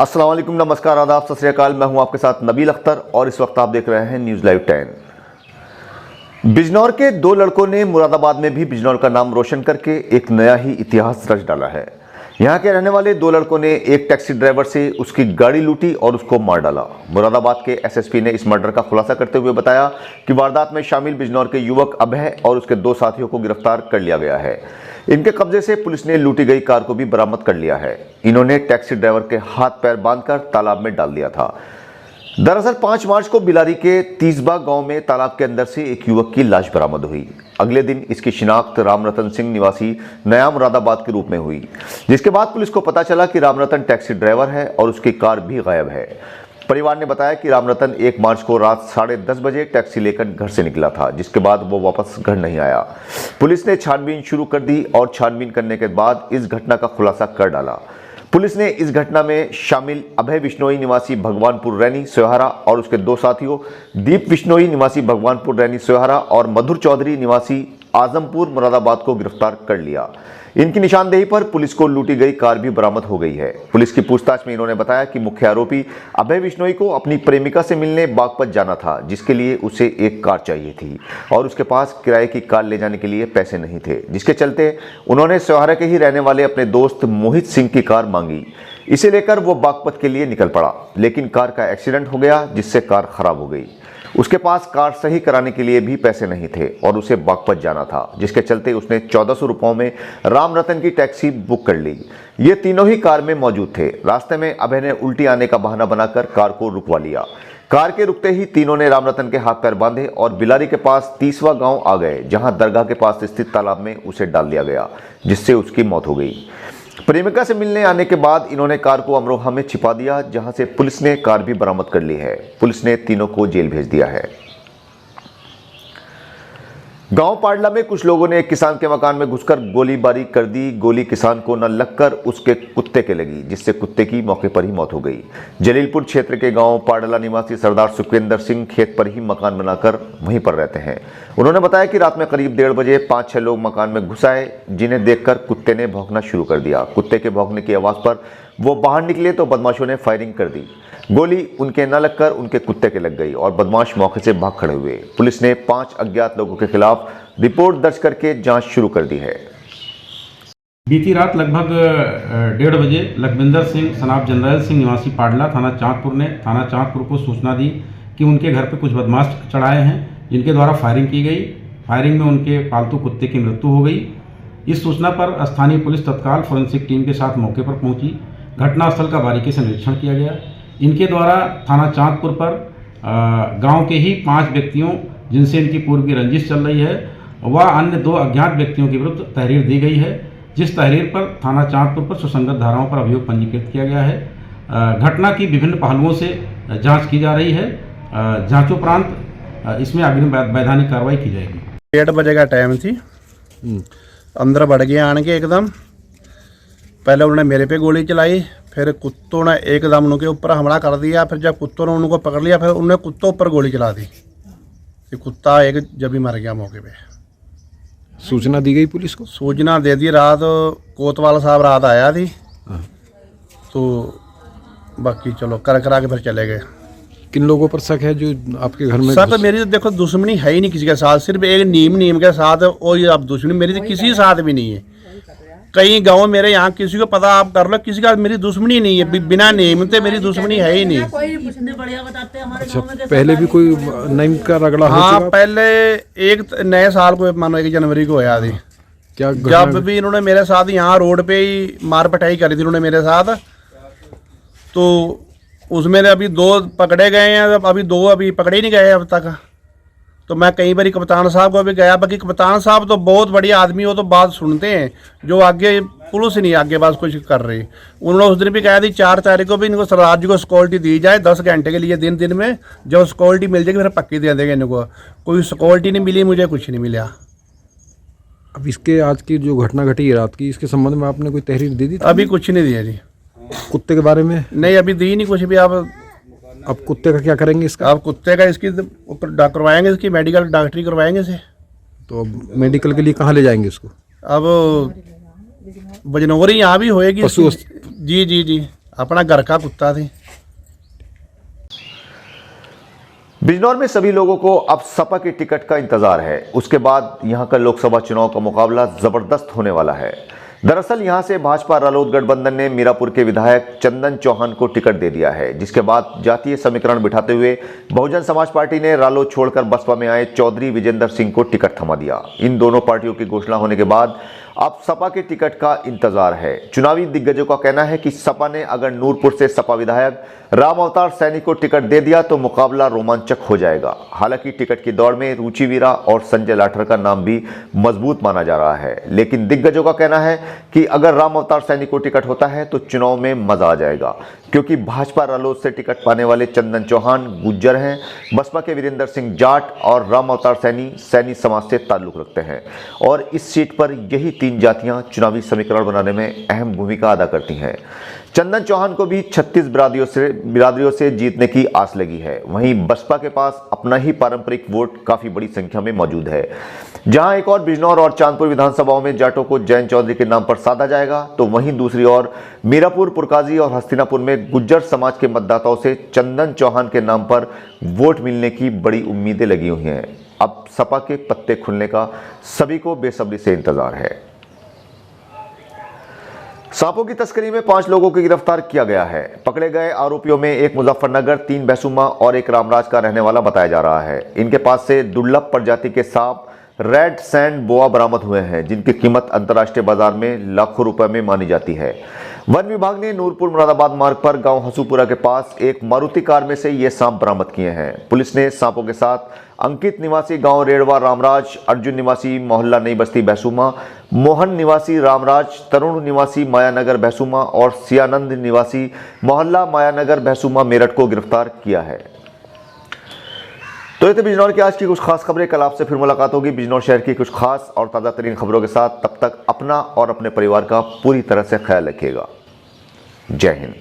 अस्सलाम वालेकुम, नमस्कार, आदाब, सत श्री अकाल। मैं हूं आपके साथ नबील अख्तर और इस वक्त आप देख रहे हैं न्यूज़ लाइव 10। बिजनौर के दो लड़कों ने मुरादाबाद में भी बिजनौर का नाम रोशन करके एक नया ही इतिहास रच डाला है। यहां के रहने वाले दो लड़कों ने एक टैक्सी ड्राइवर से उसकी गाड़ी लूटी और उसको मार डाला। मुरादाबाद के एसएसपी ने इस मर्डर का खुलासा करते हुए बताया कि वारदात में शामिल बिजनौर के युवक अभय और उसके दो साथियों को गिरफ्तार कर लिया गया है। इनके कब्जे से पुलिस ने लूटी गई कार को भी बरामद कर लिया है। इन्होंने टैक्सी ड्राइवर के हाथ पैर बांधकर तालाब में डाल दिया था। दरअसल 5 मार्च को बिलारी के तीसबा गांव में तालाब के अंदर से एक युवक की लाश बरामद हुई। अगले दिन इसकी शिनाख्त रामरतन सिंह निवासी नया मुरादाबाद के रूप में हुई, जिसके बाद पुलिस को पता चला कि रामरतन टैक्सी ड्राइवर है और उसकी कार भी गायब है। परिवार ने बताया कि रामरतन 1 मार्च को रात 10:30 बजे टैक्सी लेकर घर से निकला था, जिसके बाद वो वापस घर नहीं आया। पुलिस ने छानबीन शुरू कर दी और छानबीन करने के बाद इस घटना का खुलासा कर डाला। पुलिस ने इस घटना में शामिल अभय बिश्नोई निवासी भगवानपुर रैनी सोहारा और उसके दो साथियों दीप बिश्नोई निवासी भगवानपुर रैनी सोहारा और मधुर चौधरी निवासी आजमपुर मुरादाबाद को गिरफ्तार कर लिया। इनकी निशानदेही पर पुलिस को लूटी गई कार भी बरामद हो गई है। पुलिस की पूछताछ में इन्होंने बताया कि मुख्य आरोपी अभय बिश्नोई को अपनी प्रेमिका से मिलने बागपत जाना था, जिसके लिए उसे एक कार चाहिए थी और उसके पास किराए की कार ले जाने के लिए पैसे नहीं थे, जिसके चलते उन्होंने सोहारा के ही रहने वाले अपने दोस्त मोहित सिंह की कार मांगी। इसे लेकर वो बागपत के लिए निकल पड़ा, लेकिन कार का एक्सीडेंट हो गया, जिससे कार खराब हो गई। उसके पास कार सही कराने के लिए भी पैसे नहीं थे और उसे बागपत जाना था, जिसके चलते उसने 1400 रुपयों में रामरतन की टैक्सी बुक कर ली। ये तीनों ही कार में मौजूद थे। रास्ते में अभय ने उल्टी आने का बहाना बनाकर कार को रुकवा लिया। कार के रुकते ही तीनों ने रामरतन के हाथ पैर बांधे और बिलारी के पास तीसवा गांव आ गए, जहां दरगाह के पास स्थित तालाब में उसे डाल दिया गया, जिससे उसकी मौत हो गई। प्रेमिका से मिलने आने के बाद इन्होंने कार को अमरोहा में छिपा दिया, जहां से पुलिस ने कार भी बरामद कर ली है। पुलिस ने तीनों को जेल भेज दिया है। गांव पाडला में कुछ लोगों ने एक किसान के मकान में घुसकर गोलीबारी कर दी। गोली किसान को न लगकर उसके कुत्ते के लगी, जिससे कुत्ते की मौके पर ही मौत हो गई। जलीलपुर क्षेत्र के गांव पाडला निवासी सरदार सुखविंदर सिंह खेत पर ही मकान बनाकर वहीं पर रहते हैं। उन्होंने बताया कि रात में करीब 1:30 बजे 5-6 लोग मकान में घुस आए, जिन्हें देखकर कुत्ते ने भौंकना शुरू कर दिया। कुत्ते के भौंकने की आवाज़ पर वो बाहर निकले तो बदमाशों ने फायरिंग कर दी। गोली उनके न लगकर उनके कुत्ते के लग गई और बदमाश मौके से भाग खड़े हुए। पुलिस ने 5 अज्ञात लोगों के खिलाफ रिपोर्ट दर्ज करके जांच शुरू कर दी है। बीती रात लगभग 1:30 बजे लखविंदर सिंह सनाब जनरल सिंह निवासी पाडला थाना चांदपुर ने थाना चांदपुर को सूचना दी कि उनके घर पर कुछ बदमाश चढ़ाए हैं, जिनके द्वारा फायरिंग की गई। फायरिंग में उनके पालतू कुत्ते की मृत्यु हो गई। इस सूचना पर स्थानीय पुलिस तत्काल फोरेंसिक टीम के साथ मौके पर पहुंची। घटनास्थल का बारीकी से निरीक्षण किया गया। इनके द्वारा थाना चांदपुर पर गांव के ही 5 व्यक्तियों जिनसे इनकी पूर्व की रंजिश चल रही है व अन्य 2 अज्ञात व्यक्तियों के विरुद्ध तहरीर दी गई है, जिस तहरीर पर थाना चांदपुर पर सुसंगत धाराओं पर अभियोग पंजीकृत किया गया है। घटना की विभिन्न पहलुओं से जांच की जा रही है। जांचोपरांत इसमें अग्रिम वैधानिक कार्रवाई की जाएगी। 1:30 बजे का टाइम थी। अंदर बढ़ गए आन के एकदम। पहले उन्होंने मेरे पे गोली चलाई, फिर कुत्तों ने एकदम उनके ऊपर हमला कर दिया। फिर जब कुत्तों ने उनको पकड़ लिया, फिर उन्होंने कुत्तों ऊपर गोली चला दी। फिर कुत्ता एक जब भी मर गया मौके पे। सूचना दी गई पुलिस को? सूचना दे दी। रात कोतवाल साहब रात आया थी, तो बाकी चलो कर करा के फिर चले गए। किन लोगों पर शक है जो आपके घर में? सर, तो मेरी तो देखो दुश्मनी है ही नहीं किसी के साथ, सिर्फ एक नीम के साथ। और अब दुश्मनी मेरी तो किसी साथ भी नहीं है। कई गांव मेरे यहाँ किसी को पता आप कर लो, किसी का मेरी दुश्मनी नहीं है। बिना नीम से मेरी दुश्मनी है ही नहीं। अच्छा, पहले भी कोई नीम का रगड़ा? हाँ, पहले एक नए साल को मानो 1 जनवरी को होया थी। क्या जब भी इन्होंने मेरे साथ यहाँ रोड पे ही मार पिटाई करी थी इन्होंने मेरे साथ, तो उसमें अभी 2 पकड़े गए हैं। अभी 2 अभी पकड़े ही नहीं गए अब तक। तो मैं कई बार कप्तान साहब को भी गया, बाकी कप्तान साहब तो बहुत बढ़िया आदमी हो, तो बात सुनते हैं। जो आगे पुलिस नहीं आगे बात कुछ कर रही। उन्होंने उस दिन भी कहा थी 4 तारीख को भी इनको सरदार जी को सिक्योरिटी दी जाए 10 घंटे के लिए दिन में। जब सिक्योरिटी मिल जाएगी फिर पक्की दे देंगे इनको। कोई सिक्योरिटी नहीं मिली, मुझे कुछ नहीं मिला। अब इसके आज की जो घटना घटी है रात की, इसके संबंध में आपने कोई तहरीर दे दी? अभी कुछ नहीं दिया जी। कुत्ते के बारे में? नहीं, अभी दी नहीं कुछ भी। अब कुत्ते का क्या करेंगे इसका? अब कुत्ते का इसकी करवाएंगे, इसकी मेडिकल डॉक्टरी करवाएंगे इसे। तो अब मेडिकल के लिए कहाँ ले जाएंगे इसको? अब बजनौरी यहाँ भी होएगी। पशु जी जी जी। अपना घर का कुत्ता थी। बिजनौर में सभी लोगों को अब सपा की टिकट का इंतजार है। उसके बाद यहां का लोकसभा चुनाव का मुकाबला जबरदस्त होने वाला है। दरअसल यहां से भाजपा रालोद गठबंधन ने मीरापुर के विधायक चंदन चौहान को टिकट दे दिया है, जिसके बाद जातीय समीकरण बिठाते हुए बहुजन समाज पार्टी ने रालोद छोड़कर बसपा में आए चौधरी विजेंद्र सिंह को टिकट थमा दिया। इन दोनों पार्टियों की घोषणा होने के बाद अब सपा के टिकट का इंतजार है। चुनावी दिग्गजों का कहना है कि सपा ने अगर नूरपुर से सपा विधायक राम अवतार सैनी को टिकट दे दिया तो मुकाबला रोमांचक हो जाएगा। हालांकि टिकट की दौड़ में रुचि वीरा और संजय लाठर का नाम भी मजबूत माना जा रहा है, लेकिन दिग्गजों का कहना है कि अगर राम अवतार सैनी को टिकट होता है तो चुनाव में मजा आ जाएगा, क्योंकि भाजपा रालोद से टिकट पाने वाले चंदन चौहान गुज्जर हैं, बसपा के वीरेंद्र सिंह जाट और राम अवतार सैनी सैनी समाज से ताल्लुक रखते हैं और इस सीट पर यही तीन जातियां चुनावी समीकरण बनाने में अहम भूमिका अदा करती हैं। चंदन चौहान को भी 36 बिरादरियों से जीतने की आस लगी है। वहीं बसपा के पास अपना ही पारंपरिक वोट काफी बड़ी संख्या में मौजूद है। जहां एक और बिजनौर और चांदपुर विधानसभाओं में जाटों को जैन चौधरी के नाम पर साधा जाएगा, तो वहीं दूसरी ओर मीरापुर, पुरकाजी और हस्तिनापुर में गुज्जर समाज के मतदाताओं से चंदन चौहान के नाम पर वोट मिलने की बड़ी उम्मीदें लगी हुई हैं। अब सपा के पत्ते खुलने का सभी को बेसब्री से इंतजार है। सांपों की तस्करी में 5 लोगों को गिरफ्तार किया गया है। पकड़े गए आरोपियों में एक मुजफ्फरनगर, 3 बैसुमा और एक रामराज का रहने वाला बताया जा रहा है। इनके पास से दुर्लभ प्रजाति के सांप रेड सैंड बोआ बरामद हुए हैं, जिनकी कीमत अंतर्राष्ट्रीय बाजार में लाखों रुपए में मानी जाती है। वन विभाग ने नूरपुर मुरादाबाद मार्ग पर गांव हसूपुरा के पास एक मारुति कार में से ये सांप बरामद किए हैं। पुलिस ने सांपों के साथ अंकित निवासी गांव रेड़वा रामराज, अर्जुन निवासी मोहल्ला नई बस्ती बैसुमा, मोहन निवासी रामराज, तरुण निवासी मायानगर बैसुमा और सियानंद निवासी मोहल्ला मायानगर बैसुमा मेरठ को गिरफ्तार किया है। तो ये थे बिजनौर की आज की कुछ खास खबरें। कल आपसे फिर मुलाकात होगी बिजनौर शहर की कुछ खास और ताज़ा तरीन खबरों के साथ। तब तक अपना और अपने परिवार का पूरी तरह से ख्याल रखिएगा। जय हिंद।